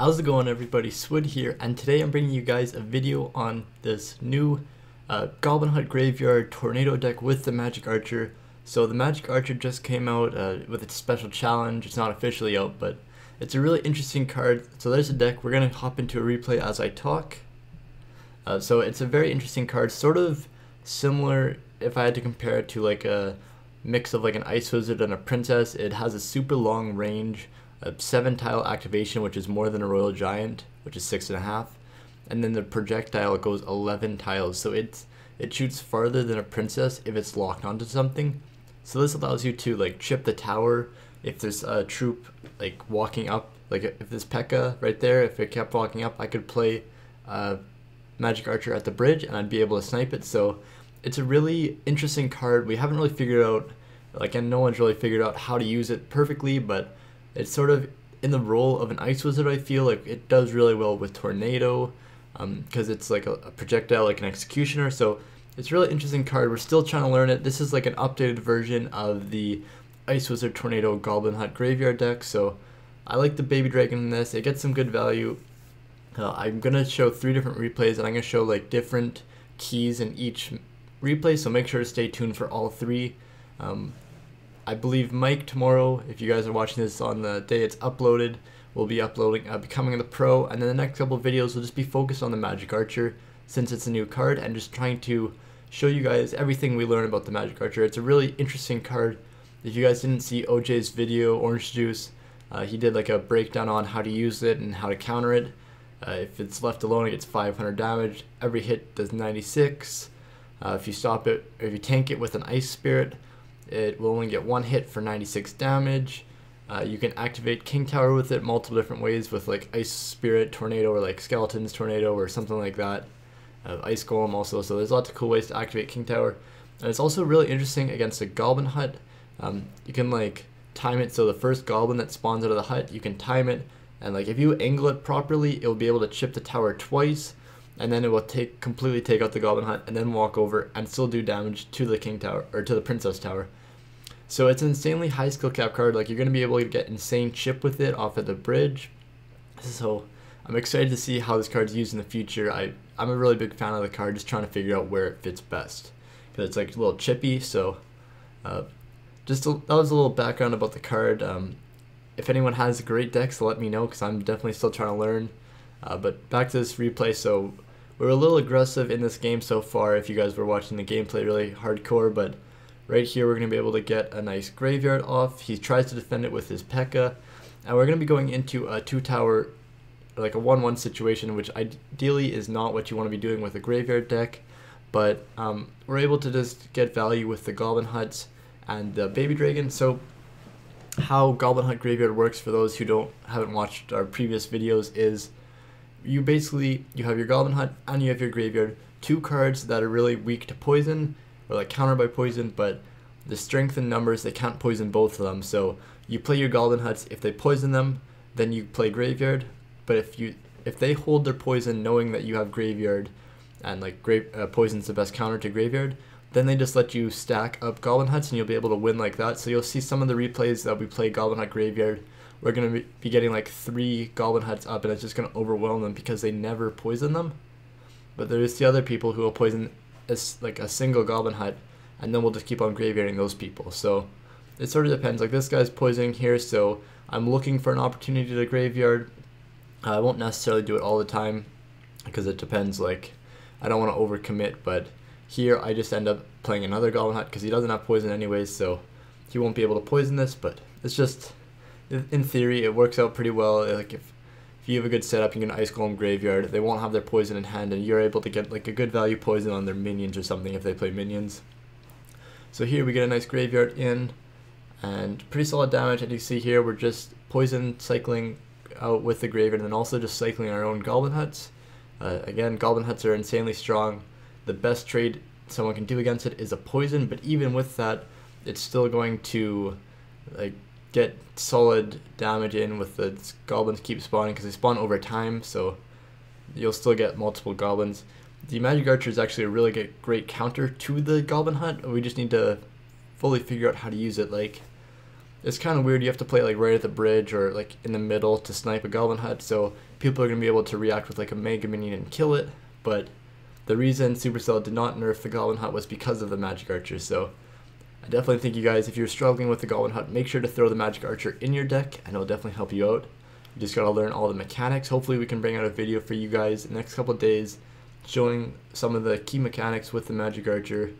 How's it going, everybody? Swood here, and today I'm bringing you guys a video on this new Goblin Hut Graveyard Tornado deck with the Magic Archer. So the Magic Archer just came out with its special challenge. It's not officially out, but it's a really interesting card. So there's a deck. We're going to hop into a replay as I talk. So it's a very interesting card, sort of similar if I had to compare it to like a mix of like an Ice Wizard and a Princess. It has a super long range, a 7-tile activation, which is more than a Royal Giant, which is 6.5, and then the projectile goes 11 tiles, so it shoots farther than a Princess if it's locked onto something. So this allows you to like chip the tower if there's a troop like walking up, like if there's P.E.K.K.A. right there, if it kept walking up, I could play Magic Archer at the bridge and I'd be able to snipe it. So it's a really interesting card. We haven't really figured out, like, and no one's really figured out how to use it perfectly, but it's sort of in the role of an Ice Wizard. I feel like it does really well with Tornado because it's like a projectile, like an Executioner. So it's a really interesting card. We're still trying to learn it. This is like an updated version of the Ice Wizard Tornado Goblin Hut Graveyard deck. So I like the Baby Dragon in this. It gets some good value. I'm going to show 3 different replays, and I'm going to show like different keys in each replay. So make sure to stay tuned for all 3. I believe Mike tomorrow, if you guys are watching this on the day it's uploaded, will be uploading Becoming the Pro, and then the next couple of videos will just be focused on the Magic Archer since it's a new card, and just trying to show you guys everything we learn about the Magic Archer. It's a really interesting card. If you guys didn't see OJ's video, Orange Juice, he did like a breakdown on how to use it and how to counter it. If it's left alone, it gets 500 damage. Every hit does 96. If you stop it, or if you tank it with an Ice Spirit, it will only get 1 hit for 96 damage. You can activate King Tower with it multiple different ways, with like Ice Spirit Tornado, or like Skeleton's Tornado, or something like that. Ice Golem also, so there's lots of cool ways to activate King Tower. And it's also really interesting against a Goblin Hut. You can like time it, so the first Goblin that spawns out of the hut, you can time it, and like if you angle it properly, it will be able to chip the tower twice, and then it will completely take out the Goblin Hut, and then walk over and still do damage to the King Tower, or to the Princess Tower. So it's an insanely high skill cap card. Like, you're going to be able to get insane chip with it off at the bridge. So I'm excited to see how this card's used in the future. I'm a really big fan of the card, just trying to figure out where it fits best, because it's like a little chippy. So that was a little background about the card. If anyone has great decks, let me know, because I'm definitely still trying to learn. But back to this replay. So we're a little aggressive in this game so far, if you guys were watching the gameplay really hardcore, but right here we're going to be able to get a nice graveyard off. He tries to defend it with his P.E.K.K.A. And we're going to be going into a 2-tower, like a 1-1 situation, which ideally is not what you want to be doing with a graveyard deck. But we're able to just get value with the Goblin Huts and the Baby Dragon. So how Goblin Hut Graveyard works, for those who haven't watched our previous videos, is you have your Goblin Hut and you have your graveyard, 2 cards that are really weak to poison, or like countered by poison, but the strength and numbers, they can't poison both of them. So you play your Goblin Huts. If they poison them, then you play graveyard. But if they hold their poison knowing that you have graveyard, and like poison's the best counter to graveyard, then they just let you stack up Goblin Huts and you'll be able to win like that. So you'll see some of the replays that we play Goblin Hut Graveyard, we're going to be getting like 3 Goblin Huts up, and it's just going to overwhelm them because they never poison them. But there's the other people who will poison like a single Goblin Hut, and then we'll just keep on graveyarding those people. So it sort of depends. Like, this guy's poisoning here, so I'm looking for an opportunity to graveyard. I won't necessarily do it all the time, because it depends. Like, I don't want to overcommit, but here I just end up playing another Goblin Hut because he doesn't have poison anyways, so he won't be able to poison this. But it's just, in theory, it works out pretty well. Like, if you have a good setup, you can Ice Golem graveyard, they won't have their poison in hand, and you're able to get like a good value poison on their minions or something if they play minions. So here we get a nice graveyard in, and pretty solid damage. And you see here, we're just poison cycling out with the graveyard, and then also just cycling our own Goblin Huts. Again, Goblin Huts are insanely strong. The best trade someone can do against it is a poison, but even with that, it's still going to like get solid damage in with the goblins keep spawning, because they spawn over time, so you'll still get multiple goblins. The Magic Archer is actually a really great counter to the Goblin Hut. We just need to fully figure out how to use it. Like, it's kind of weird. You have to play like right at the bridge or like in the middle to snipe a Goblin Hut, so people are going to be able to react with like a Mega Minion and kill it. But the reason Supercell did not nerf the Goblin Hut was because of the Magic Archer. So I definitely think you guys, if you're struggling with the Goblin Hut, make sure to throw the Magic Archer in your deck, and it'll definitely help you out. You just gotta learn all the mechanics. Hopefully we can bring out a video for you guys in the next couple of days showing some of the key mechanics with the Magic Archer.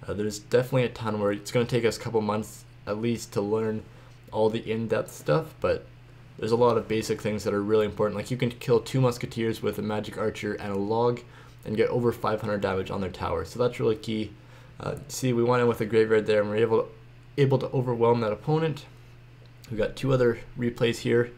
There's definitely a ton where it's going to take us a couple months at least to learn all the in-depth stuff, but there's a lot of basic things that are really important. Like you can kill 2 Musketeers with a Magic Archer and a Log and get over 500 damage on their tower, so that's really key. See, we went in with a Graveyard there and we're able to overwhelm that opponent. We got 2 other replays here.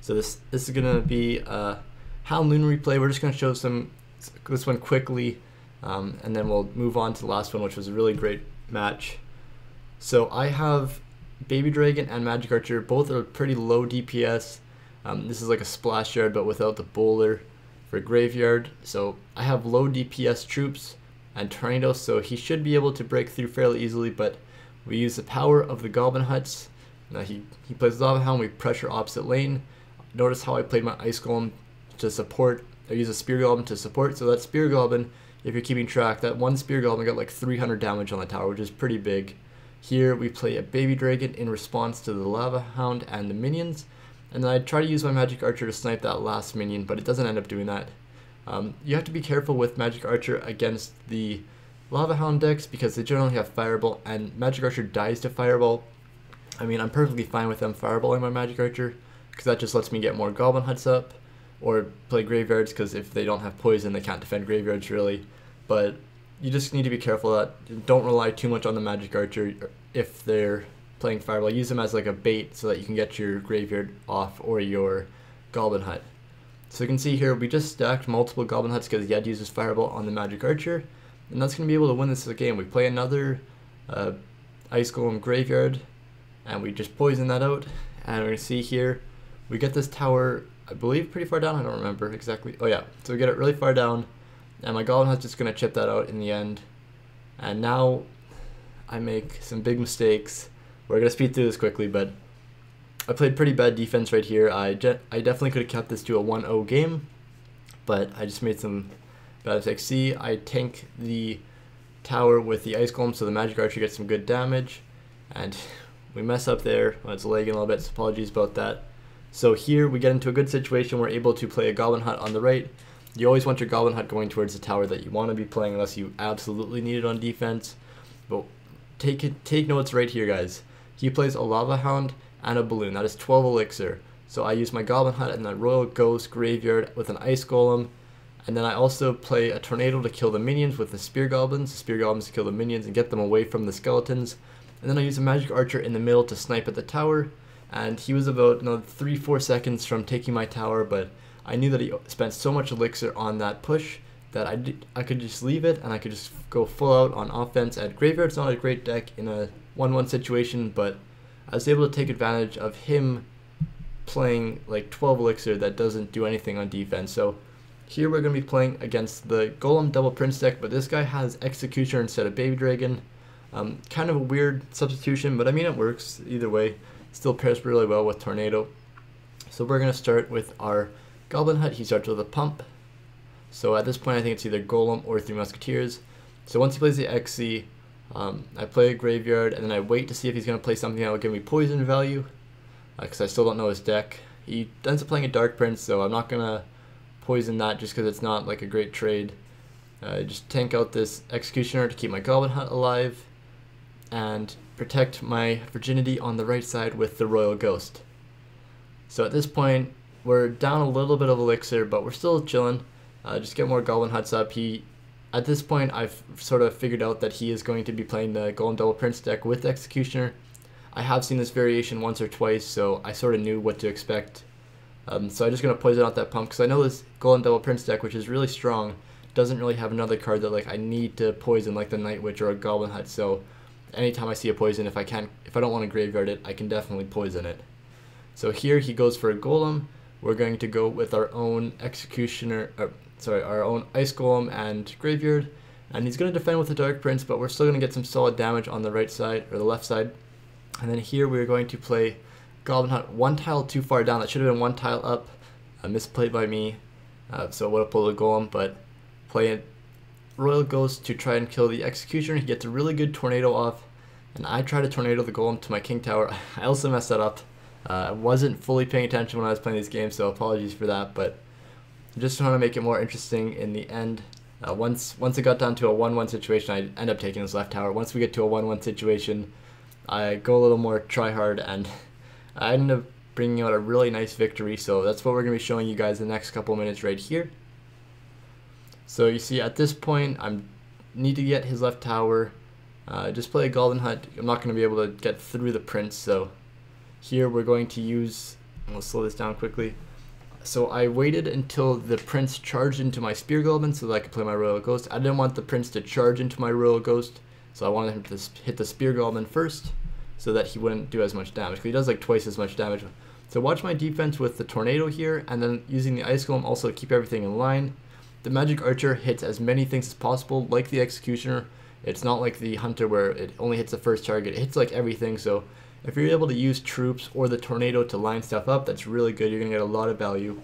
So this is going to be a Hound Loon replay. We're just going to show this one quickly, and then we'll move on to the last one, which was a really great match. So I have Baby Dragon and Magic Archer. Both are pretty low DPS. This is like a splash yard, but without the bowler for graveyard. So I have low DPS troops and Tornado, so he should be able to break through fairly easily, but we use the power of the Goblin Huts. Now he plays Lava Hound, we pressure opposite lane. Notice how I played my Ice Golem to support. I use a Spear Goblin to support, so that Spear Goblin, if you're keeping track, that one Spear Goblin got like 300 damage on the tower, which is pretty big. Here we play a Baby Dragon in response to the Lava Hound and the minions, and then I try to use my Magic Archer to snipe that last minion, but it doesn't end up doing that. You have to be careful with Magic Archer against the Lava Hound decks because they generally have Fireball, and Magic Archer dies to Fireball. I mean, I'm perfectly fine with them fireballing my Magic Archer because that just lets me get more Goblin Huts up or play graveyards, because if they don't have poison they can't defend graveyards really. But you just need to be careful that don't rely too much on the Magic Archer if they're playing Fireball. Use them as like a bait so that you can get your graveyard off or your Goblin Hut. So you can see here we just stacked multiple Goblin Huts because Yeti uses Fireball on the Magic Archer, and that's going to be able to win this game. We play another Ice Golem Graveyard and we just poison that out, and we're going to see here we get this tower, I believe pretty far down. I don't remember exactly. Oh yeah, so we get it really far down, and my Goblin Hut's just going to chip that out in the end. And now I make some big mistakes. We're going to speed through this quickly, but I played pretty bad defense right here. I definitely could have kept this to a 1-0 game, but I just made some bad mistakes. See, I tank the tower with the Ice Golem so the Magic Archer gets some good damage, and we mess up there. Well, it's lagging a little bit, so apologies about that. So here we get into a good situation. We're able to play a Goblin Hut on the right. You always want your Goblin Hut going towards the tower that you want to be playing unless you absolutely need it on defense. But take notes right here, guys. He plays a Lava Hound and a Balloon. That is 12 elixir. So I use my Goblin Hut and the Royal Ghost Graveyard with an Ice Golem. And then I also play a Tornado to kill the minions with the Spear Goblins. The Spear Goblins to kill the minions and get them away from the skeletons. And then I use a Magic Archer in the middle to snipe at the tower. And he was about 3-4 seconds from taking my tower, but I knew that he spent so much elixir on that push that I could just leave it and I could just go full out on offense. And Graveyard's not a great deck in a 1-1 situation, but I was able to take advantage of him playing like 12 elixir that doesn't do anything on defense. So here we're going to be playing against the Golem Double Prince deck, but this guy has Executioner instead of Baby Dragon. Kind of a weird substitution, but I mean it works either way. Still pairs really well with Tornado. So we're going to start with our Goblin Hut. He starts with a pump. So at this point I think it's either Golem or 3 Musketeers. So once he plays the XC, I play a Graveyard, and then I wait to see if he's going to play something that will give me poison value, because I still don't know his deck. He ends up playing a Dark Prince, so I'm not going to poison that just because it's not like a great trade. Just tank out this Executioner to keep my Goblin Hut alive and protect my virginity on the right side with the Royal Ghost. So at this point we're down a little bit of elixir, but we're still chilling. Just get more Goblin Huts up. At this point I've sort of figured out that he is going to be playing the Golem Double Prince deck with Executioner. I have seen this variation once or twice, so I sort of knew what to expect. So I'm just going to poison out that pump because I know this Golem Double Prince deck, which is really strong, doesn't really have another card that like I need to poison like the Night Witch or a Goblin Hut. So anytime I see a poison, if I don't want to graveyard it, I can definitely poison it. So here he goes for a Golem. We're going to go with our own Executioner, our own Ice Golem and Graveyard, and he's going to defend with the Dark Prince, but we're still going to get some solid damage on the right side or the left side. And then here we're going to play Goblin Hunt one tile too far down. That should have been one tile up. Misplayed by me. So I would have pulled a Golem, but play a Royal Ghost to try and kill the Executioner. He gets a really good Tornado off, and I try to Tornado the Golem to my King Tower. I also messed that up. I wasn't fully paying attention when I was playing these games, so apologies for that, but I just want to make it more interesting in the end. Once it got down to a 1-1 situation, I end up taking this left tower. Once we get to a 1-1 situation, I go a little more try hard, and I end up bringing out a really nice victory. So that's what we're going to be showing you guys the next couple minutes right here. So you see at this point, I need to get his left tower. Just play a Golden Hunt. I'm not going to be able to get through the Prince, so here we're going to use, we'll slow this down quickly. So I waited until the Prince charged into my Spear Golem so that I could play my Royal Ghost. I didn't want the Prince to charge into my Royal Ghost, so I wanted him to hit the Spear Golem first so that he wouldn't do as much damage, because he does like twice as much damage. So watch my defense with the Tornado here, and then using the Ice Golem also to keep everything in line. The Magic Archer hits as many things as possible, like the Executioner. It's not like the Hunter where it only hits the first target. It hits like everything, so if you're able to use troops or the Tornado to line stuff up, that's really good. You're going to get a lot of value.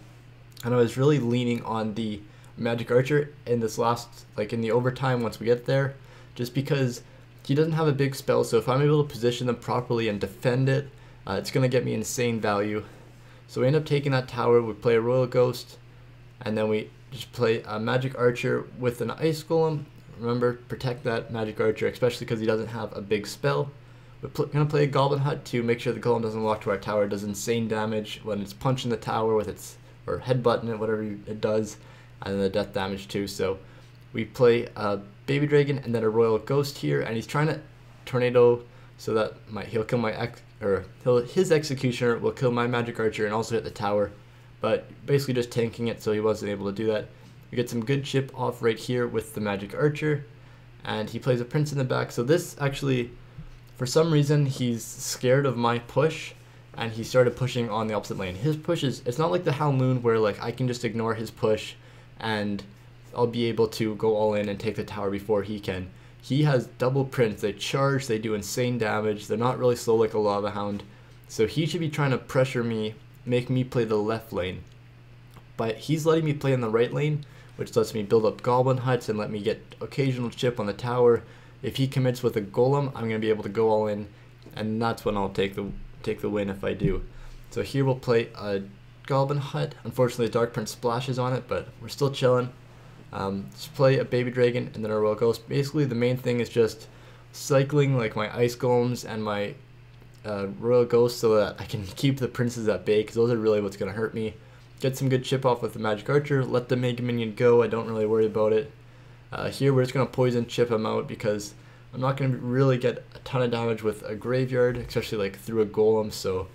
And I was really leaning on the Magic Archer in this last, like in the overtime once we get there, just because he doesn't have a big spell, so if I'm able to position them properly and defend it, it's going to get me insane value. So we end up taking that tower, we play a Royal Ghost, and then we just play a Magic Archer with an Ice Golem. Remember, protect that Magic Archer, especially because he doesn't have a big spell. We're going to play a Goblin Hunt to make sure the Golem doesn't walk to our tower. It does insane damage when it's punching the tower with its, or headbutting it, whatever it does, and then the death damage too. So we play a Baby Dragon and then a Royal Ghost here, and he's trying to Tornado so that he'll kill my his Executioner will kill my Magic Archer and also hit the tower, but basically just tanking it, so he wasn't able to do that. We get some good chip off right here with the Magic Archer, and he plays a Prince in the back. So this actually, for some reason, he's scared of my push, and he started pushing on the opposite lane. His push is, it's not like the Hound Moon where like I can just ignore his push and I'll be able to go all in and take the tower before he can. He has double Prince. They charge, they do insane damage. They're not really slow like a Lava Hound. So he should be trying to pressure me, make me play the left lane. But he's letting me play in the right lane, which lets me build up Goblin Huts and let me get occasional chip on the tower. If he commits with a Golem, I'm going to be able to go all in, and that's when I'll take the win if I do. So here we'll play a Goblin Hut. Unfortunately, the Dark Prince splashes on it, but we're still chilling. Just play a Baby Dragon and then a Royal Ghost. Basically, the main thing is just cycling like my Ice Golems and my Royal Ghost so that I can keep the Princes at bay, because those are really what's going to hurt me. Get some good chip off with the Magic Archer, let the Mega Minion go, I don't really worry about it. Here we're just going to poison chip him out, because I'm not going to really get a ton of damage with a Graveyard, especially like through a Golem, so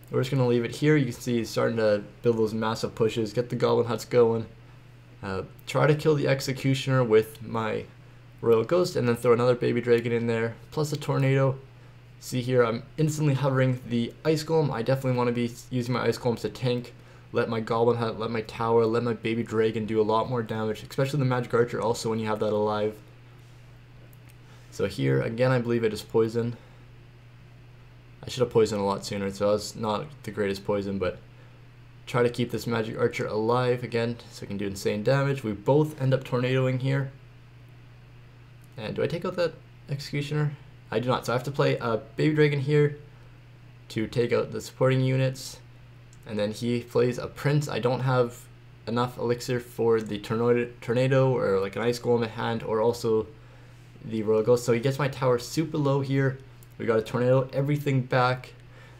we're just going to leave it here. You can see he's starting to build those massive pushes, get the Goblin Huts going. Try to kill the Executioner with my Royal Ghost, and then throw another Baby Dragon in there, plus a Tornado. See here, I'm instantly hovering the Ice Golem. I definitely want to be using my Ice Golems to tank. Let my Goblin Hut, let my Tower, let my Baby Dragon do a lot more damage, especially the Magic Archer also when you have that alive. So here, again, I believe it is poison. I should have poisoned a lot sooner, so that was not the greatest poison, but try to keep this Magic Archer alive again so it can do insane damage. We both end up tornadoing here. And do I take out that Executioner? I do not, so I have to play a Baby Dragon here to take out the supporting units. And then he plays a Prince. I don't have enough elixir for the Tornado or like an Ice Golem at hand, or also the Royal Ghost. So he gets my tower super low here. We got a Tornado, everything back.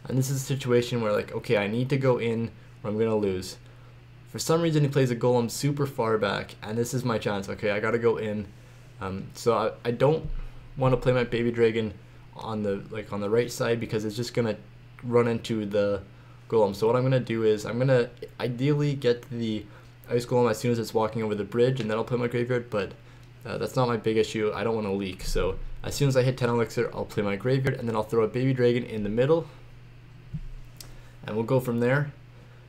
And this is a situation where like, okay, I need to go in or I'm going to lose. For some reason he plays a Golem super far back, and this is my chance. Okay, I got to go in. So I don't want to play my Baby Dragon on the right side, because it's just going to run into the Golem. So what I'm going to do is I'm going to ideally get the Ice Golem as soon as it's walking over the bridge, and then I'll play my Graveyard, but that's not my big issue. I don't want to leak. So as soon as I hit 10 elixir, I'll play my Graveyard, and then I'll throw a Baby Dragon in the middle, and we'll go from there.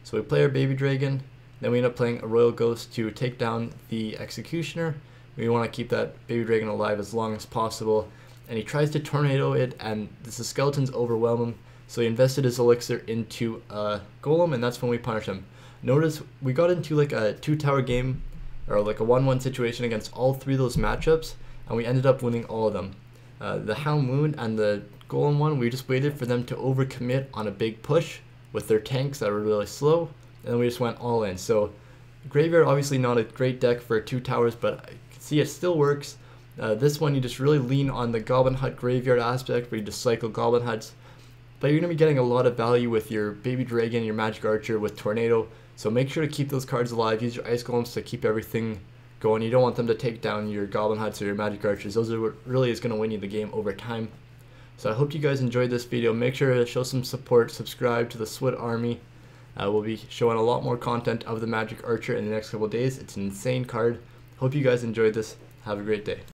So we play our Baby Dragon, then we end up playing a Royal Ghost to take down the Executioner. We want to keep that Baby Dragon alive as long as possible, and he tries to tornado it, and the skeletons overwhelm him. So he invested his elixir into a golem, and that's when we punished him. Notice we got into like a 2-tower game, or like a 1-1 situation against all 3 of those matchups, and we ended up winning all of them. The Hound Moon and the Golem one, we just waited for them to overcommit on a big push with their tanks that were really slow, and then we just went all in. So Graveyard, obviously not a great deck for 2 towers, but I can see it still works. This one, you just really lean on the Goblin Hut Graveyard aspect, where you just cycle Goblin Huts. But you're going to be getting a lot of value with your Baby Dragon, your Magic Archer, with Tornado. So make sure to keep those cards alive. Use your Ice Golems to keep everything going. You don't want them to take down your Goblin Huts or your Magic Archers. Those are what really is going to win you the game over time. So I hope you guys enjoyed this video. Make sure to show some support. Subscribe to the Swood Army. We'll be showing a lot more content of the Magic Archer in the next couple of days. It's an insane card. Hope you guys enjoyed this. Have a great day.